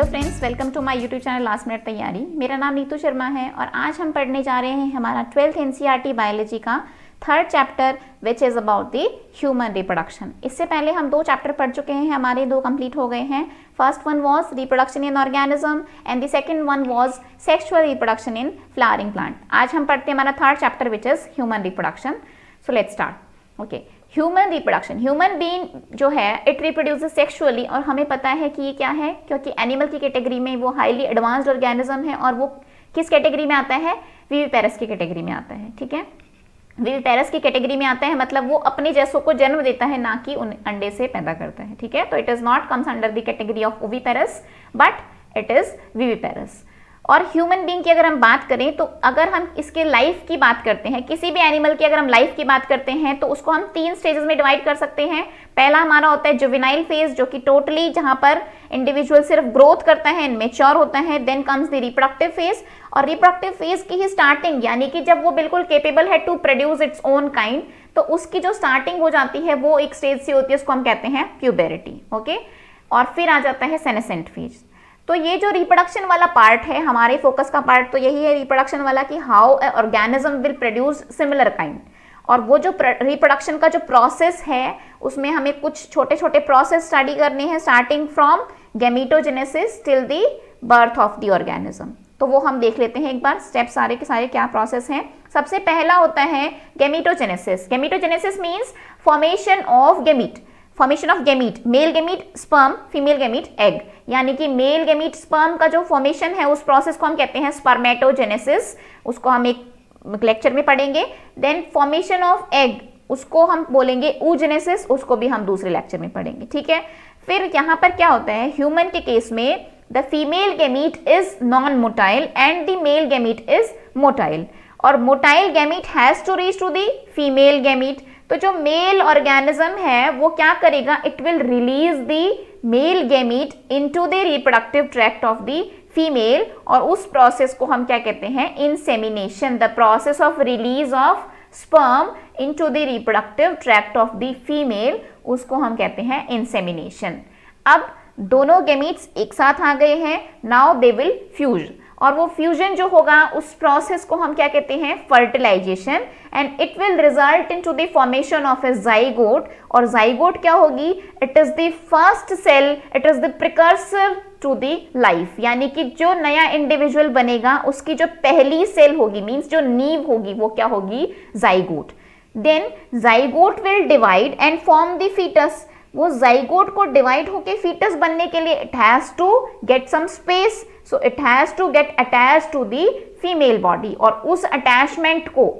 Hello friends, welcome to my YouTube channel last minute तैयारी। मेरा नाम नीतू शर्मा है और आज हम पढ़ने जा रहे हैं हमारा 12th एनसीईआरटी बायोलॉजी का third chapter which is about the human reproduction. इससे पहले हम 2 चैप्टर पढ़ चुके हैं, हमारे 2 कंप्लीट हो गए हैं। First one was reproduction in organism and the second one was sexual reproduction in flowering plant. आज हम पढ़ते हैं हमारा third chapter which is human reproduction. So let's start. Okay, human reproduction, human being जो है इट रिप्रोड्यूसेस सेक्सुअली, और हमें पता है कि ये क्या है, क्योंकि एनिमल की कैटेगरी में वो हाईली एडवांस्ड ऑर्गेनिज्म है और वो किस कैटेगरी में आता है, विविपेरस की कैटेगरी में आता है। ठीक है, विविपेरस की कैटेगरी में आता है, मतलब वो अपने जैसों को जन्म देता है, ना कि उन अंडे से पैदा करता है। ठीक है, तो it is not comes under the category of oviparous but it is viviparous. और ह्यूमन बीइंग की अगर हम बात करें तो अगर हम इसके लाइफ की बात करते हैं, किसी भी एनिमल की अगर हम लाइफ की बात करते हैं तो उसको हम 3 स्टेजेस में डिवाइड कर सकते हैं। पहला हमारा होता है जुवेनाइल फेज, जो कि टोटली जहां पर इंडिविजुअल सिर्फ ग्रोथ करता है एंड मैच्योर होता है। Then comes the reproductive phase, और रिप्रोडक्टिव फेज की ही स्टार्टिंग, यानी कि जब वो बिल्कुल केपेबल है to produce its own kind, तो उसकी जो स्टार्टिंग हो जाती है वो एक स्टेज से होती है, उसको हम कहते हैं प्यूबेरिटी। ओके, और फिर आ जाता है सेनेसेंट फेज। तो ये जो रिप्रोडक्शन वाला पार्ट है, हमारे फोकस का पार्ट तो यही है रिप्रोडक्शन वाला, कि how organism will produce similar kind. और वो जो रिप्रोडक्शन का जो प्रोसेस है उसमें हमें कुछ छोटे छोटे प्रोसेस स्टडी करने हैं, starting from gametogenesis till the birth of the organism. तो वो हम देख लेते हैं एक बार, स्टेप सारे के सारे क्या प्रोसेस हैं। सबसे पहला होता है gametogenesis. Gametogenesis means formation of gamete, formation of gamete, male gamete sperm, female gamete egg, यानी कि मेल गैमीट स्पर्म का जो फॉर्मेशन है उस प्रोसेस को हम कहते हैं स्पर्मेटोजेनेसिस, उसको हम एक लेक्चर में पढ़ेंगे। देन फॉर्मेशन ऑफ एग, उसको हम बोलेंगे oogenesis, उसको भी हम दूसरे लेक्चर में पढ़ेंगे। ठीक है, फिर यहाँ पर क्या होता है, ह्यूमन के केस में the female gamete is non motile and the male gamete is motile, और motile gamete has to reach to the female gamete. तो जो मेल ऑर्गेनिज्म है वो क्या करेगा, it will release the male gamete into the reproductive tract of the female, और उस process को हम क्या कहते हैं, insemination. The process of release of sperm into the reproductive tract of the female, उसको हम कहते हैं इंसेमिनेशन। अब दोनों गैमीट्स एक साथ आ गए हैं, नाउ दे विल फ्यूज, और वो फ्यूजन जो होगा उस प्रोसेस को हम क्या कहते हैं, fertilization, and it will result into the formation of a zygote. और जाइगोट क्या होगी, it is the first cell, it is the precursor to the life, यानी कि जो नया इंडिविजुअल बनेगा उसकी जो पहली सेल होगी, मीन्स जो नींव होगी, वो क्या होगी, zygote. Then zygote will divide and form the fetus. वो जाइगोट को डिवाइड होके फीटस बनने के लिए it has to get some space, so it has to get attach to the female body, और उस अटैचमेंट को,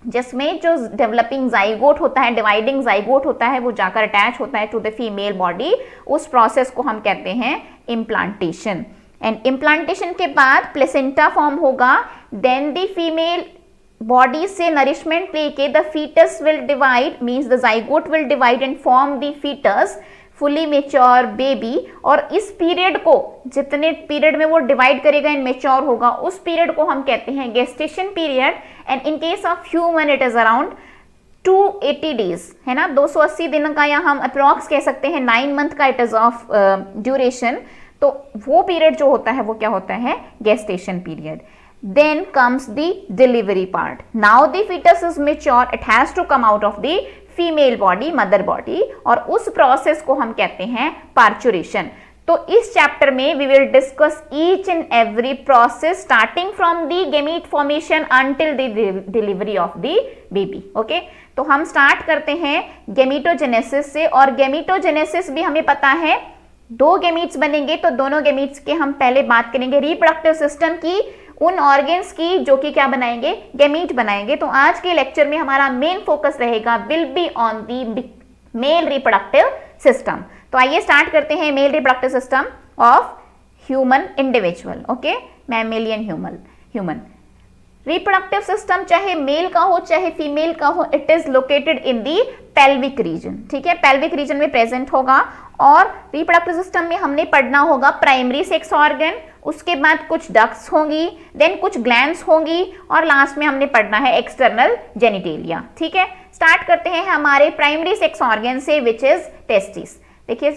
जिसमें जो डेवलपिंग जाइगोट होता है, डिवाइडिंग जाइगोट होता है, वो जाकर अटैच होता है टू द फीमेल बॉडी, उस प्रोसेस को हम कहते हैं इम्प्लांटेशन। एंड इम्प्लांटेशन के बाद प्लेसेंटा फॉर्म होगा, देन द फीमेल बॉडी से नरिशमेंट लेके the foetus will divide, means the zygote will divide and form the foetus, fully mature baby. और इस पीरियड को, जितने पीरियड में वो डिवाइड करेगा एंड मेच्योर होगा, उस पीरियड को हम कहते हैं gestation period. And in case of human it is around 280 days, है ना, 280 दिन का, या हम अप्रॉक्स कह सकते हैं 9 मंथ का इट इज ऑफ ड्यूरेशन। तो वो पीरियड जो होता है वो क्या होता है, gestation period. Then comes the delivery part. Now the fetus is mature, it has to come out of the female body, mother body, और उस प्रोसेस को हम कहते हैं पार्चुरेशन। तो इस चैप्टर में we will discuss each and every process starting from the gamete formation until the delivery of the baby. Okay? तो हम स्टार्ट करते हैं गैमीटोजेनेसिस से, और गैमीटोजेनेसिस भी हमें पता है 2 गैमीट्स बनेंगे, तो दोनों गैमीट्स के हम पहले बात करेंगे रिप्रोडक्टिव सिस्टम की, उन ऑर्गन्स की जो कि क्या बनाएंगे, गैमीट बनाएंगे। तो आज के लेक्चर में हमारा मेन फोकस रहेगा will be on the male reproductive system. तो आइए स्टार्ट करते हैं male reproductive system of human individual. Okay, mammalian human reproductive system चाहे मेल का हो चाहे फीमेल का हो, it is located in the pelvic region. ठीक है, पेल्विक रीजन में प्रेजेंट होगा। और रिप्रोडक्टिव सिस्टम में हमने पढ़ना होगा प्राइमरी सेक्स ऑर्गन, उसके बाद कुछ डक्ट्स होंगी, देन कुछ ग्लैंड्स होंगी, और लास्ट में हमने पढ़ना है एक्सटर्नल जेनिटेलिया। ठीक है, स्टार्ट करते हैं हमारे प्राइमरी सेक्स ऑर्गन से, विच इज टेस्टिस। देखिए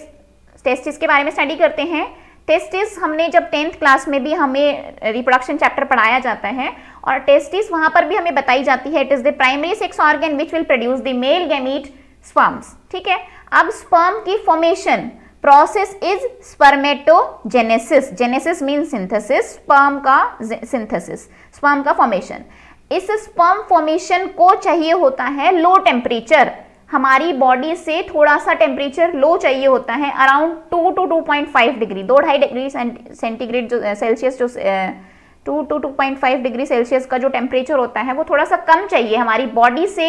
टेस्टिस के बारे में स्टडी करते हैं। टेस्टिस हमने जब 10th क्लास में भी हमें रिप्रोडक्शन चैप्टर पढ़ाया जाता है और टेस्टिस वहां पर भी हमें बताई जाती है, it is the primary sex organ which will produce the male gamete sperms. ठीक है, अब स्पर्म की formation process is spermatogenesis, genesis mean synthesis, sperm का सिंथेसिस, स्पर्म का फॉर्मेशन। इस स्पर्म फॉर्मेशन को चाहिए होता है लो टेम्परेचर, हमारी बॉडी से थोड़ा सा टेम्परेचर लो चाहिए होता है, around 2 to 2.5 degree, 2-2.5 degree centigrade जो सेल्सियस, जो 2 to 2.5 डिग्री सेल्सियस का जो टेम्परेचर होता है वो थोड़ा सा कम चाहिए हमारी बॉडी से।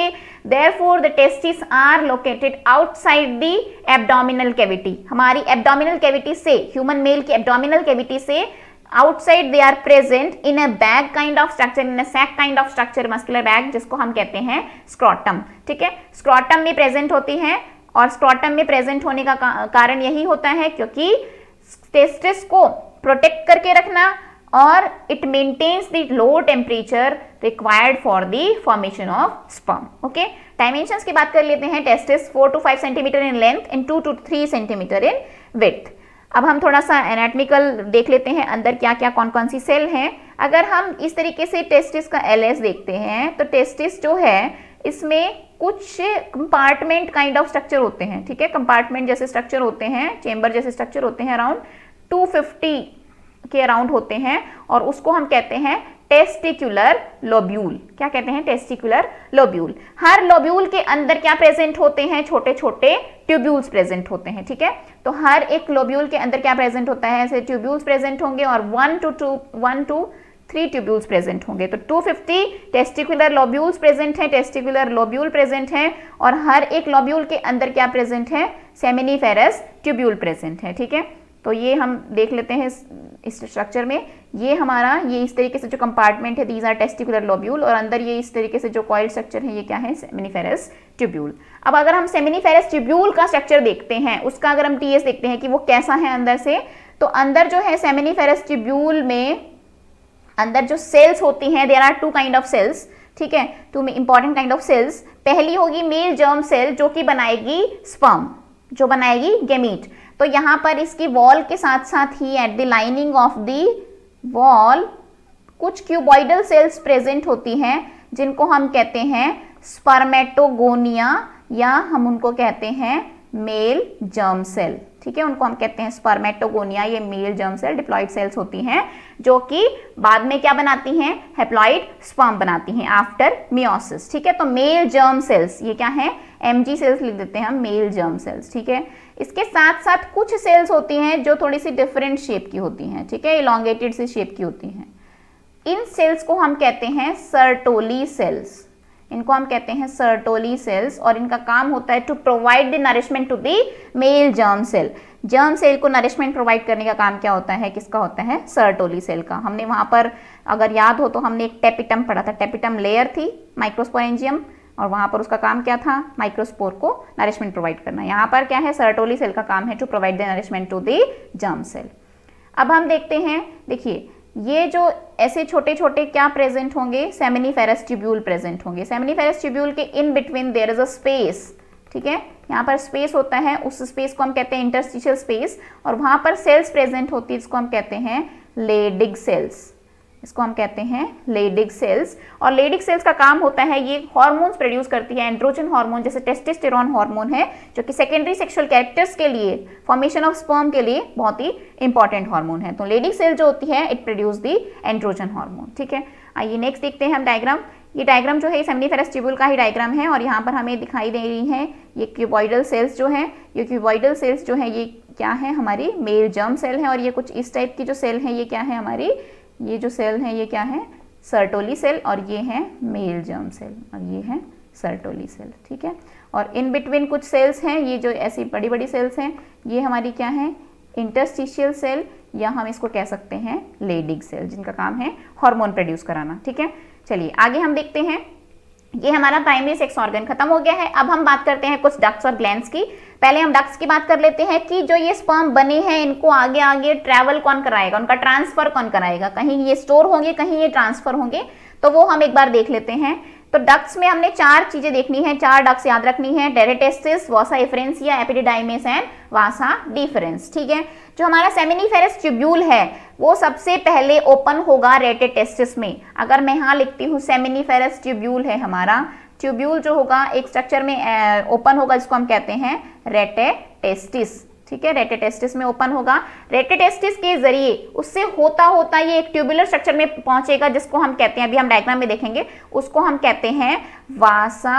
Therefore the testis are located outside the abdominal cavity, हमारी एब्डोमिनल कैविटी से, ह्यूमन मेल की एब्डोमिनल कैविटी से outside they are present in a bag kind of structure, in a sac kind of structure, muscular bag, जिसको हम कहते हैं scrotum. ठीक है, स्क्रोटम में प्रेजेंट होती है और स्क्रोटम में प्रेजेंट होने का कारण यही होता है क्योंकि टेस्टिस को प्रोटेक्ट करके रखना और it maintains the low temperature required for the formation of sperm. Okay, dimensions की बात कर लेते हैं। Testis 4 to 5 centimetre in length and 2 to 3 centimetre in width. अब हम थोड़ा सा एनाटॉमिकल देख लेते हैं, अंदर क्या क्या कौन कौन सी सेल हैं। अगर हम इस तरीके से टेस्टिस का एलएस देखते हैं तो टेस्टिस जो है इसमें कुछ कंपार्टमेंट काइंड ऑफ स्ट्रक्चर होते हैं। ठीक है, कंपार्टमेंट जैसे स्ट्रक्चर होते हैं, चेंबर जैसे स्ट्रक्चर होते हैं, अराउंड 250 के अराउंड होते हैं और उसको हम कहते हैं टेस्टिकुलर लोब्यूल। क्या कहते हैं? Testicular lobule. हर लोब्यूल के अंदर क्या प्रेजेंट होते हैं? छोटे छोटे ट्यूब्यूल्स प्रेजेंट होते हैं। ठीक है, तो हर एक लोब्यूल के अंदर क्या प्रेजेंट होता है? ऐसे ट्यूब्यूल्स प्रेजेंट होंगे और 1 to 3 ट्यूब्यूल्स प्रेजेंट होंगे। तो 250 टेस्टिकुलर लोब्यूल्स प्रेजेंट हैं, टेस्टिकुलर लोब्यूल प्रेजेंट हैं और हर एक लोब्यूल के अंदर क्या प्रेजेंट है? सेमिनिफेरस ट्यूब्यूल प्रेजेंट है। ठीक है, तो ये हम देख लेते हैं इस स्ट्रक्चर में। ये हमारा ये इस तरीके से जो कंपार्टमेंट है, दीज आर टेस्टिकुलर लोब्यूल, और अंदर ये इस तरीके से जो कॉइल स्ट्रक्चर है ये क्या है? Seminiferous tubule. अब अगर हम सेमिनिफेरस ट्यूब्यूल का स्ट्रक्चर देखते हैं, उसका अगर हम टीएस देखते हैं कि वो कैसा है अंदर से, तो अंदर जो है सेमिनिफेरस ट्यूब्यूल में अंदर जो सेल्स होती हैं, there are 2 kind of cells. ठीक है, 2 इंपॉर्टेंट काइंड ऑफ सेल्स। पहली होगी मेल जर्म सेल जो कि बनाएगी स्पर्म, जो बनाएगी गैमीट। तो यहाँ पर इसकी वॉल के साथ साथ ही at the lining of the wall कुछ क्यूबॉइडल सेल्स प्रेजेंट होती हैं जिनको हम कहते हैं स्पर्मेटोगोनिया, या हम उनको कहते हैं मेल जर्म सेल। ठीक है, उनको हम कहते हैं स्पर्मेटोगोनिया, ये male germ cell diploid cells होती हैं जो कि बाद में क्या बनाती हैं? हैप्लॉइड स्पर्म बनाती हैं आफ्टर मियोसिस। ठीक है, तो मेल जर्म सेल्स ये क्या है? एमजी सेल्स लिख देते हैं हम, मेल जर्म सेल्स। ठीक है, इसके साथ साथ कुछ सेल्स होती हैं जो थोड़ी सी डिफरेंट शेप की होती हैं। ठीक है, इलोंगेटेड सी शेप की होती हैं। इन सेल्स को हम कहते हैं सर्टोली सेल्स, इनको हम कहते हैं सर्टोली सेल्स, और इनका काम होता है to provide the nourishment to the male germ cell. Germ cell को नरिशमेंट प्रोवाइड करने का काम क्या होता है? किसका होता है? सर्टोली सेल का। हमने वहां पर अगर याद हो तो हमने एक टेपिटम पढ़ा था, टेपिटम लेयर थी माइक्रोस्पोरेंजियम, और वहां पर उसका काम क्या था? माइक्रोस्पोर को नरिशमेंट प्रोवाइड करना। यहाँ पर क्या है? सर्टोली सेल का काम है to provide the nourishment to the germ cell. अब हम देखते हैं, देखिए ये जो ऐसे छोटे छोटे क्या प्रेजेंट होंगे? सेमिनिफेरस ट्यूब्यूल प्रेजेंट होंगे। सेमिनिफेरस ट्यूब्यूल के in between their is a space. ठीक है, यहाँ पर स्पेस होता है, उस स्पेस को हम कहते हैं इंटरस्टिशियल स्पेस, और वहां पर सेल्स प्रेजेंट होती है, इसको हम कहते हैं लेडिग सेल्स। इसको हम कहते हैं लेडिग सेल्स। और लेडिग सेल्स का काम होता है, ये हार्मोन्स प्रोड्यूस करती है, एंड्रोजन हार्मोन, जैसे टेस्टोस्टेरोन हार्मोन है जो कि सेकेंडरी सेक्सुअल कैरेक्टर्स के लिए, फॉर्मेशन ऑफ स्पर्म के लिए बहुत ही इंपॉर्टेंट हार्मोन है। तो लेडिग सेल जो होती है it produce the androgen hormone. ठीक है, आइए नेक्स्ट देखते हैं हम डायग्राम। ये डायग्राम जो है सेमिनिफेरस ट्यूब्यूल का ही डायग्राम है, और यहाँ पर हमें दिखाई दे रही है ये क्यूबॉइडल सेल्स जो हैं, ये क्यूबॉइडल सेल्स जो हैं ये क्या है? हमारी मेल जर्म सेल है, और ये कुछ इस टाइप की जो सेल है ये क्या है? हमारी ये जो सेल है ये क्या है? सर्टोली सेल, और ये है मेल जर्म सेल, और ये है सर्टोली सेल। ठीक है, और इन बिटवीन कुछ सेल्स हैं, ये जो ऐसी बड़ी बड़ी सेल्स हैं ये हमारी क्या है? इंटरस्टिशियल सेल, या हम इसको कह सकते हैं लेडिग सेल, जिनका काम है हार्मोन प्रोड्यूस कराना। ठीक है, चलिए आगे हम देखते हैं। ये हमारा प्राइमरी सेक्स ऑर्गन खत्म हो गया है। अब हम बात करते हैं कुछ डक्ट्स और ग्लैंड्स की। पहले हम डक्ट्स की बात कर लेते हैं कि जो ये स्पर्म बने हैं इनको आगे आगे ट्रैवल कौन कराएगा, उनका ट्रांसफर कौन कराएगा? कहीं ये स्टोर होंगे, कहीं ये ट्रांसफर होंगे, तो वो हम एक बार देख लेते हैं। तो डक्ट्स में हमने 4 चीजें देखनी है, 4 डक्ट्स याद रखनी है, the rete testis, vasa efferentia, epididymis and vasa deferens. ठीक है, जो हमारा सेमिनिफेरस ट्यूब्यूल है वो सबसे पहले ओपन होगा रेटेटेस्टिस में। अगर मैं यहाँ लिखती हूँ सेमिनिफेरस ट्यूब्यूल है हमारा, ट्यूब्यूल जो होगा एक स्ट्रक्चर में ओपन होगा जिसको हम कहते हैं रेटेटेस्टिस। ठीक है, रेटेटेस्टिस में ओपन होगा। रेटेटेस्टिस के जरिए उससे होता होता ये एक ट्यूबुलर स्ट्रक्चर में पहुंचेगा जिसको हम कहते हैं, अभी हम डायग्राम में देखेंगे, उसको हम कहते हैं वासा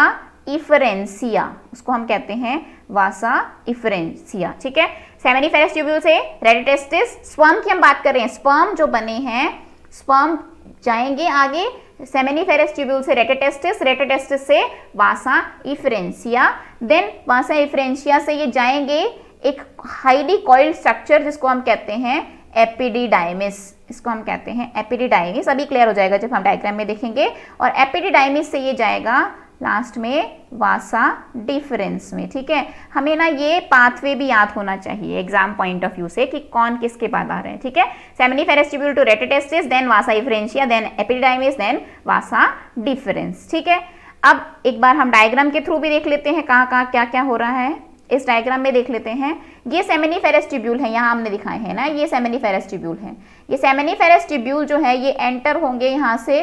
इफरेंसिया, उसको हम कहते हैं वासा इफरेंसिया। ठीक है, सेमिनिफेरस ट्यूब्यूल से रेटेटेस्टिस, स्पर्म की हम बात कर रहे हैं, स्पर्म जो बने हैं, स्पर्म जाएंगे आगे सेमिनिफेरस ट्यूब्यूल से रेटेटेस्टिस, रेटेटेस्टिस से वासा इफरेंसिया, देन वासा इफरेंसिया से ये जाएंगे एक हाईली कॉइल्ड स्ट्रक्चर जिसको हम कहते हैं एपिडिडाइमिस, इसको हम कहते हैं एपिडिडाइमिस। अभी क्लियर हो जाएगा जब हम डायग्राम में देखेंगे। और एपिडिडाइमिस से ये जाएगा लास्ट में वासा डिफरेंस में। ठीक है, हमें ना ये पाथवे भी याद होना चाहिए एग्जाम पॉइंट ऑफ व्यू से कि कौन किसके बाद आ रहे हैं। ठीक है, seminiferous tubule to rete testis, then vasa efferentia, then epididymis, then vasa deferens. ठीक है, अब एक बार हम डायग्राम के थ्रू भी देख लेते हैं कहाँ कहाँ क्या क्या हो रहा है। इस डायग्राम में देख लेते हैं, ये सेमिनिफेरस ट्यूब्यूल है, यहाँ हमने दिखाए हैं ना, ये सेमिनिफेरस ट्यूब्यूल है। ये सेमिनिफेरस ट्यूब्यूल जो है ये एंटर होंगे यहाँ से,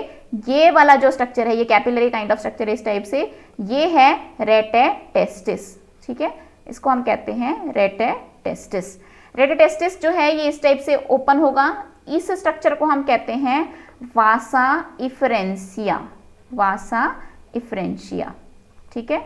ये वाला जो स्ट्रक्चर है ये कैपिलरी काइंड ऑफ स्ट्रक्चर है इस टाइप से, ये है रेटेटेस्टिस। ठीक है, इसको हम कहते हैं रेटेटेस्टिस। रेटेटेस्टिस जो है ये इस टाइप से ओपन होगा, इस स्ट्रक्चर को हम कहते हैं वासा इफरेंसिया, वासा इफरेंशिया। ठीक है,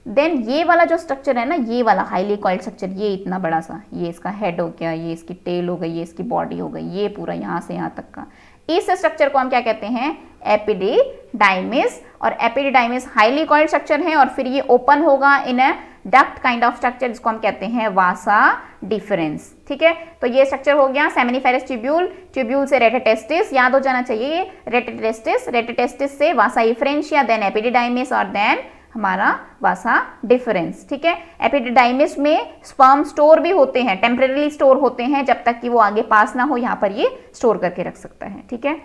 देन ये वाला जो स्ट्रक्चर है ना, ये वाला हाईली कॉइल्ड स्ट्रक्चर, ये इतना बड़ा सा, ये इसका हेड हो गया, ये इसकी टेल हो गई, ये इसकी बॉडी हो गई, ये पूरा यहाँ से यहाँ तक का, इस स्ट्रक्चर को हम क्या कहते हैं एपिडिडाइमिस। और एपिडिडाइमिस हाईली कॉइल्ड स्ट्रक्चर है और फिर ये ओपन होगा इन अ डक्ट काइंड ऑफ स्ट्रक्चर जिसको हम कहते हैं वासा डिफरेंस। ठीक है, तो ये स्ट्रक्चर हो गया सेमिनिफेरस ट्यूब्यूल, ट्यूब्यूल से रेटेटेस्टिस, याद हो जाना चाहिए रेटेटेस्टिस, रेटेटेस्टिस से वासा इफरेंशिया, देन एपिडिडाइमिस और देन हमारा वासा डिफरेंस। ठीक है, एपिडिडाइमिस में स्पर्म स्टोर भी होते हैं, टेम्परेरी स्टोर होते हैं, जब तक कि वो आगे पास ना हो यहाँ पर ये स्टोर करके रख सकता है। ठीक है,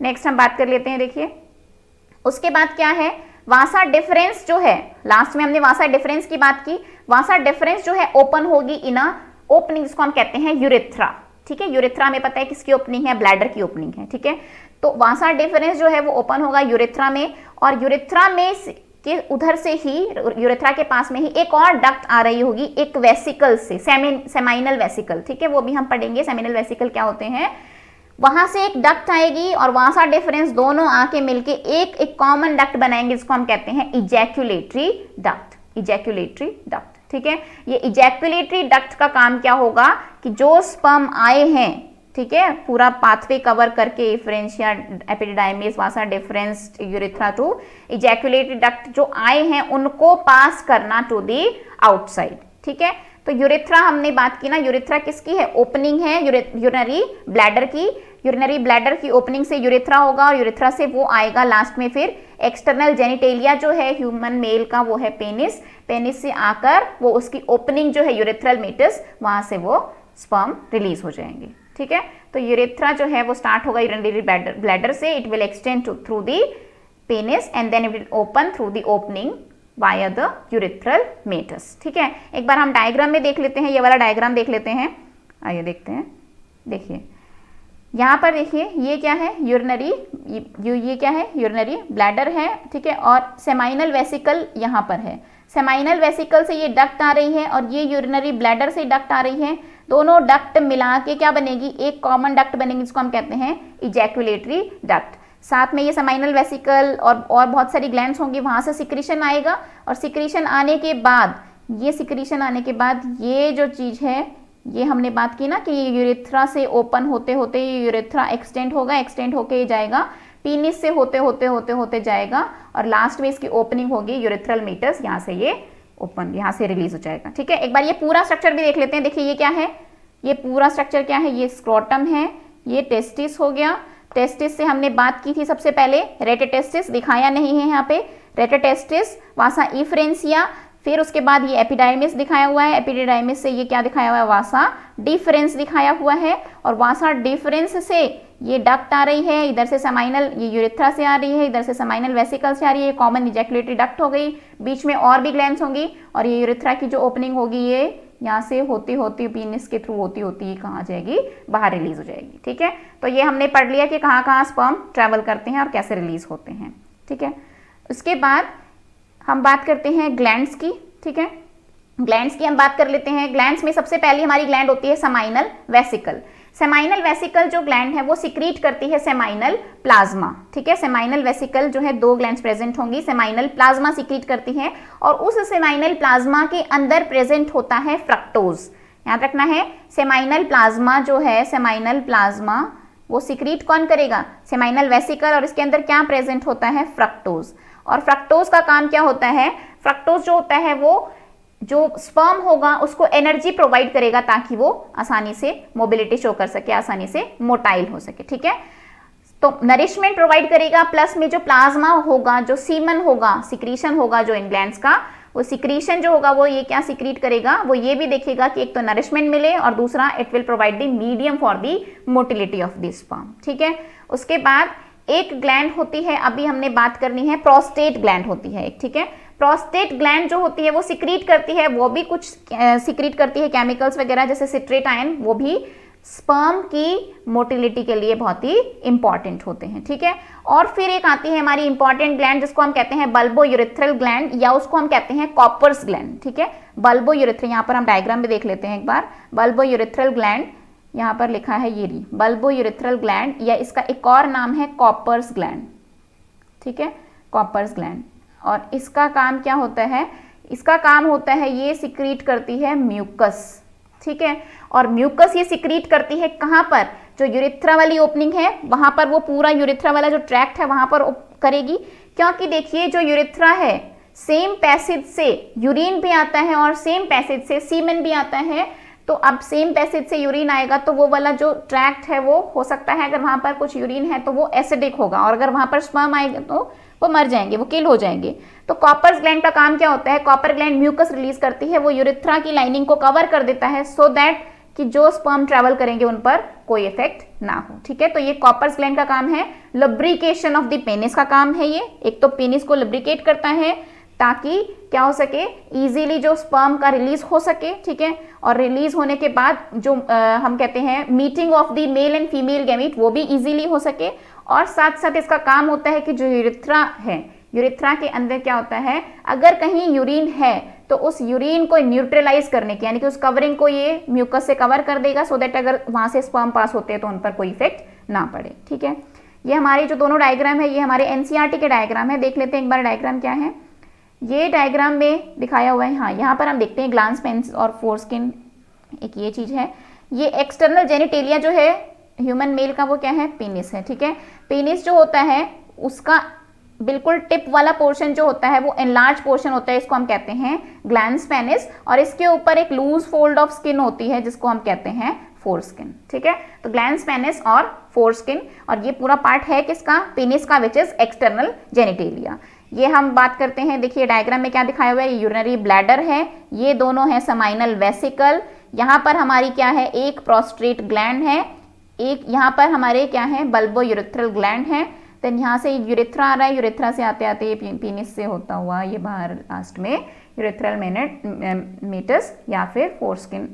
नेक्स्ट हम बात कर लेते हैं। देखिए उसके बाद क्या है, वासा डिफरेंस जो है, लास्ट में हमने वासा डिफरेंस की बात की, वासा डिफरेंस जो है ओपन होगी इन ओपनिंग जिसको हम कहते हैं यूरेथ्रा। ठीक है, यूरेथ्रा में पता है किसकी ओपनिंग है, ब्लैडर की ओपनिंग है। ठीक है, तो वासा डिफरेंस जो है वो ओपन होगा यूरेथ्रा में, और यूरेथ्रा में कि उधर से ही यूरेथ्रा के पास में ही एक और डक्ट आ रही होगी एक वेसिकल से, सेमाइनल वेसिकल। ठीक है, वो भी हम पढ़ेंगे सेमिनल वेसिकल क्या होते हैं। वहां से एक डक्ट आएगी और वासा डिफरेंस दोनों आके मिलके एक कॉमन डक्ट बनाएंगे जिसको हम कहते हैं इजैक्यूलेटरी डक्ट, इजैक्यूलेटरी डक्ट। ठीक है, ये इजैक्यूलेटरी डक्ट का काम क्या होगा कि जो स्पर्म आए हैं, ठीक है, पूरा पाथवे कवर करके efferentia, epididymis, vasa deferens, urethra to ejaculatory duct जो आए हैं उनको पास करना टू दी आउटसाइड। ठीक है, तो यूरेथ्रा हमने बात की ना, यूरेथ्रा किसकी है, ओपनिंग है यूरिनरी ब्लैडर की, यूरिनरी ब्लैडर की ओपनिंग से यूरेथ्रा होगा और यूरेथ्रा से वो आएगा लास्ट में फिर एक्सटर्नल जेनिटेलिया जो है ह्यूमन मेल का, वो है पेनिस, पेनिस से आकर वो उसकी ओपनिंग जो है यूरेथ्रल मीटस, वहां से वो स्पर्म रिलीज हो जाएंगे। ठीक है, तो यूरेथ्रा जो है वो स्टार्ट होगा यूरिनरी ब्लैडर से, it will extend through the penis and then it will open through the opening via the urethral meatus. ठीक है, एक बार हम डायग्राम में देख लेते हैं, ये वाला डायग्राम देख लेते हैं, आइए देखते हैं। देखिए यहाँ पर देखिए ये क्या है, यूरिनरी, ये क्या है, यूरिनरी ब्लैडर है। ठीक है, और सेमाइनल वेसिकल यहाँ पर है, सेमाइनल वेसिकल से ये डक्ट आ रही है और ये यूरिनरी ब्लैडर से डक्ट आ रही है, दोनों डक्ट मिला के क्या बनेगी, एक कॉमन डक्ट बनेगी जिसको हम कहते हैं इजैक्यूलेटरी डक्ट। साथ में ये सेमाइनल वेसिकल और बहुत सारी ग्लैंड्स होंगी, वहां से सिक्रीशन आएगा और सिक्रीशन आने के बाद, ये सिक्रीशन आने के बाद ये जो चीज है, ये हमने बात की ना कि ये यूरेथ्रा से ओपन होते होते ये यूरेथ्रा एक्सटेंड होगा, एक्सटेंड होके जाएगा पीनिस से होते होते जाएगा और लास्ट में इसकी ओपनिंग होगी यूरेथ्रल मीटस, यहाँ से ये ओपन, यहाँ से रिलीज हो जाएगा। ठीक है, एक बार ये पूरा स्ट्रक्चर भी देख लेते हैं। देखिए ये क्या है, ये पूरा स्ट्रक्चर क्या है, ये स्क्रोटम है, ये टेस्टिस हो गया, टेस्टिस से हमने बात की थी सबसे पहले, रेटेटेस्टिस दिखाया नहीं है यहाँ पे, रेटेटेस्टिस, वासा इफरेंसिया, फिर उसके बाद ये एपिडाइमिस दिखाया हुआ है, एपिडाइमिस से ये क्या दिखाया हुआ है, वासा डिफरेंस दिखाया हुआ है, और वासा डिफरेंस से ये डक्ट आ रही है, इधर से सेमाइनल, ये यूरेथ्रा से आ रही है, इधर से सेमाइनल वेसिकल से आ रही है, कॉमन इजैकुलेटरी डक्ट हो गई, बीच में और भी ग्लैंड्स होंगी और ये यूरेथ्रा की जो ओपनिंग होगी ये यहाँ से होती होती पीनिस के थ्रू होती होती कहाँ जाएगी, बाहर रिलीज हो जाएगी। ठीक है, तो ये हमने पढ़ लिया कि कहाँ कहाँ स्पर्म ट्रैवल करते हैं और कैसे रिलीज होते हैं। ठीक है, उसके बाद हम बात करते हैं ग्लैंड्स की। ठीक है, ग्लैंड्स की हम बात कर लेते हैं। ग्लैंड्स में सबसे पहली हमारी ग्लैंड होती है सेमाइनल वेसिकल। सेमाइनल वेसिकल जो ग्लैंड है वो सिक्रीट करती है सेमाइनल प्लाज्मा। ठीक है, सेमाइनल वेसिकल जो है 2 ग्लैंड्स प्रेजेंट होंगी, सेमाइनल प्लाज्मा सिक्रीट करती है और उस सेमाइनल प्लाज्मा के अंदर प्रेजेंट होता है फ्रक्टोज। याद रखना है, सेमाइनल प्लाज्मा जो है, सेमाइनल प्लाज्मा वो सिक्रीट कौन करेगा, सेमाइनल वेसिकल, और इसके अंदर क्या प्रेजेंट होता है, फ्रक्टोज। और फ्रक्टोज का काम क्या होता है, फ्रक्टोज जो होता है वो जो स्पर्म होगा उसको एनर्जी प्रोवाइड करेगा ताकि वो आसानी से मोबिलिटी शो कर सके, आसानी से मोटाइल हो सके। ठीक है, तो नरिशमेंट प्रोवाइड करेगा, प्लस में जो प्लाज्मा होगा, जो सीमन होगा, सिक्रीशन होगा जो इन ग्लैंड्स का, वो सिक्रीशन जो होगा वो ये क्या सिक्रीट करेगा, वो ये भी देखेगा कि एक तो नरिशमेंट मिले और दूसरा it will provide the medium for the motility of the sperm. ठीक है, उसके बाद एक ग्लैंड होती है, अभी हमने बात करनी है, प्रोस्टेट ग्लैंड होती है एक। ठीक है, प्रोस्टेट ग्लैंड जो होती है वो सिक्रीट करती है, वो भी कुछ सिक्रीट करती है केमिकल्स वगैरह जैसे सिट्रेट आयन, वो भी स्पर्म की मोटिलिटी के लिए बहुत ही इंपॉर्टेंट होते हैं। ठीक है, और फिर एक आती है हमारी इंपॉर्टेंट ग्लैंड जिसको हम कहते हैं बल्बो यूरेथ्रल ग्लैंड या उसको हम कहते हैं कॉपर्स ग्लैंड। ठीक है, बल्बो यूरेथ्रल, यहाँ पर हम डायग्राम में देख लेते हैं एक बार। बल्बो यूरेथ्रल ग्लैंड यहाँ पर लिखा है, ये रही बल्बो यूरेथ्रल ग्लैंड, या इसका एक और नाम है कॉपर्स ग्लैंड। ठीक है, कॉपर्स ग्लैंड, और इसका काम क्या होता है, इसका काम होता है ये सिक्रीट करती है म्यूकस। ठीक है, और म्यूकस ये सिक्रीट करती है कहाँ पर, जो यूरेथ्रा वाली ओपनिंग है वहां पर, वो पूरा यूरेथ्रा वाला जो ट्रैक्ट है वहां पर करेगी, क्योंकि देखिए जो यूरेथ्रा है सेम पैसेज से यूरिन भी आता है और सेम पैसेज से सीमेन भी आता है। तो अब सेम पैसेज से यूरिन आएगा तो वो वाला जो ट्रैक्ट है वो हो सकता है अगर वहां पर कुछ यूरिन है तो वो एसिडिक होगा, और अगर वहां पर स्पर्म आएगा तो वो मर जाएंगे, वो किल हो जाएंगे। तो कॉपर्स ग्लैंड का काम क्या होता है, कॉपर ग्लैंड म्यूकस रिलीज करती है, वो यूरेथ्रा की लाइनिंग को कवर कर देता है सो दैट कि जो स्पर्म ट्रैवल करेंगे उन पर कोई इफेक्ट ना हो। ठीक है, तो ये कॉपर्स ग्लैंड का काम है। लुब्रिकेशन ऑफ द पेनिस का काम है ये, एक तो पेनिस को लुब्रिकेट करता है ताकि क्या हो सके, इजीली जो स्पर्म का रिलीज हो सके। ठीक है, और रिलीज होने के बाद जो हम कहते हैं meeting of the male and female gamete वो भी इजीली हो सके। और साथ साथ इसका काम होता है कि जो यूरेथ्रा है, यूरेथ्रा के अंदर क्या होता है, अगर कहीं यूरिन है तो उस यूरिन को न्यूट्रलाइज करने की, यानी कि उस कवरिंग को ये म्यूकस से कवर कर देगा सो दैट अगर वहां से स्पर्म पास होते हैं तो उन पर कोई इफेक्ट ना पड़े। ठीक है, ये हमारे जो दोनों डायग्राम है ये हमारे एनसीईआरटी के डायग्राम है। देख लेते हैं एक बार डायग्राम क्या है। ये डायग्राम में दिखाया हुआ है, हाँ यहाँ पर हम देखते हैं ग्लांस पेनिस और फोरस्किन, एक ये चीज है। ये एक्सटर्नल जेनिटेलिया जो है ह्यूमन मेल का वो क्या है, पेनिस है। ठीक है, पेनिस जो होता है उसका बिल्कुल टिप वाला पोर्शन जो होता है वो एनलार्ज पोर्शन होता है, इसको हम कहते हैं ग्लैंस पेनिस, और इसके ऊपर एक लूज फोल्ड ऑफ स्किन होती है जिसको हम कहते हैं फोरस्किन। ठीक है, तो ग्लैंस पेनिस और फोरस्किन, और ये पूरा पार्ट है किसका, पेनिस का, विच इज एक्सटर्नल जेनिटेलिया। ये हम बात करते हैं, देखिए डायग्राम में क्या दिखाया हुआ है, ये यूरिनरी ब्लैडर है, ये दोनों है सेमाइनल वेसिकल, यहाँ पर हमारी क्या है, एक प्रोस्टेट ग्लैंड है, एक यहाँ पर हमारे क्या है, बल्बो यूरेथ्रल ग्लैंड है। देन यहाँ से यूरेथ्रा आ रहा है, यूरेथ्रा से आते आते ये पेनिस से होता हुआ ये बाहर लास्ट में यूरेथ्रल मेटस या फिर फोरस्किन,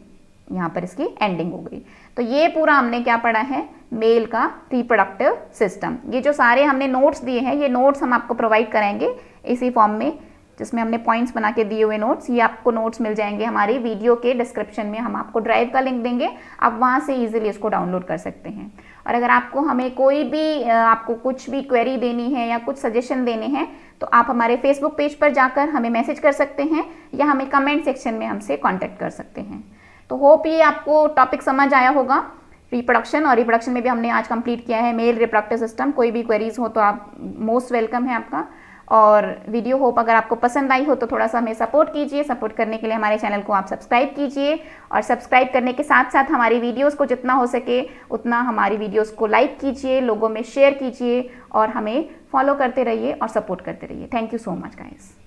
यहाँ पर इसकी एंडिंग हो गई। तो ये पूरा हमने क्या पढ़ा है, मेल का रिप्रोडक्टिव सिस्टम। ये जो सारे हमने नोट्स दिए हैं, ये नोट्स हम आपको प्रोवाइड कराएंगे इसी फॉर्म में जिसमें हमने पॉइंट्स बना के दिए हुए नोट्स। ये आपको नोट्स मिल जाएंगे हमारी वीडियो के डिस्क्रिप्शन में, हम आपको ड्राइव का लिंक देंगे, आप वहाँ से इजीली इसको डाउनलोड कर सकते हैं। और अगर आपको हमें कोई भी आपको कुछ भी क्वेरी देनी है या कुछ सजेशन देने हैं तो आप हमारे फेसबुक पेज पर जाकर हमें मैसेज कर सकते हैं या हमें कमेंट सेक्शन में हमसे कॉन्टैक्ट कर सकते हैं। तो होप ये आपको टॉपिक समझ आया होगा, रिप्रोडक्शन, और रिप्रोडक्शन में भी हमने आज कंप्लीट किया है मेल रिप्रोडक्टिव सिस्टम। कोई भी क्वेरीज हो तो आप मोस्ट वेलकम है आपका। और वीडियो होप अगर आपको पसंद आई हो तो थोड़ा सा हमें सपोर्ट कीजिए। सपोर्ट करने के लिए हमारे चैनल को आप सब्सक्राइब कीजिए, और सब्सक्राइब करने के साथ साथ हमारी वीडियोस को जितना हो सके उतना हमारी वीडियोस को लाइक कीजिए, लोगों में शेयर कीजिए, और हमें फॉलो करते रहिए और सपोर्ट करते रहिए। Thank you so much guys.